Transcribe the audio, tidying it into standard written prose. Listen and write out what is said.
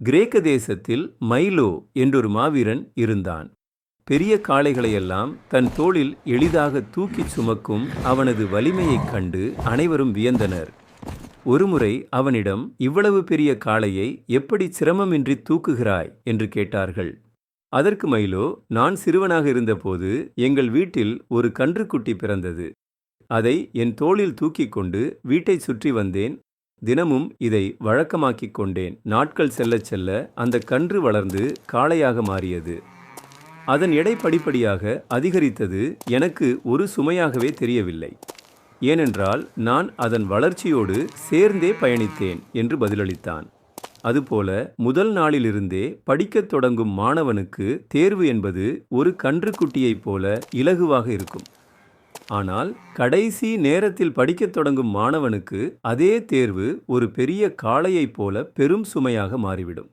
கிரேக்க தேசத்தில் மைலோ என்றொரு மாவீரன் இருந்தான். பெரிய காளைகளையெல்லாம் தன் தோளில் எளிதாக தூக்கிச் சுமக்கும் அவனது வலிமையைக் கண்டு அனைவரும் வியந்தனர். ஒருமுறை அவனிடம், இவ்வளவு பெரிய காளையை எப்படி சிரமமின்றி தூக்குகிறாய் என்று கேட்டார்கள். அதற்கு மைலோ, நான் சிறுவனாக இருந்தபோது எங்கள் வீட்டில் ஒரு கன்றுக்குட்டி பிறந்தது. அதை என் தோளில் தூக்கிக் கொண்டு வீட்டைச் சுற்றி வந்தேன். தினமும் இதை வழக்கமாக்கிக் கொண்டேன். நாட்கள் செல்லச் செல்ல அந்த கன்று வளர்ந்து காளையாக மாறியது. அதன் எடை படிப்படியாக அதிகரித்தது. எனக்கு ஒரு சுமையாகவே தெரியவில்லை, ஏனென்றால் நான் அதன் வளர்ச்சியோடு சேர்ந்தே பயணித்தேன் என்று பதிலளித்தான். அதுபோல முதல் நாளிலிருந்தே படிக்கத் தொடங்கும் மாணவனுக்கு தேர்வு என்பது ஒரு கன்றுக்குட்டியைப் போல இலகுவாக இருக்கும். ஆனால் கடைசி நேரத்தில் படிக்கத் தொடங்கும் மாணவனுக்கு அதே தேர்வு ஒரு பெரிய காளையைப் போல பெரும் சுமையாக மாறிவிடும்.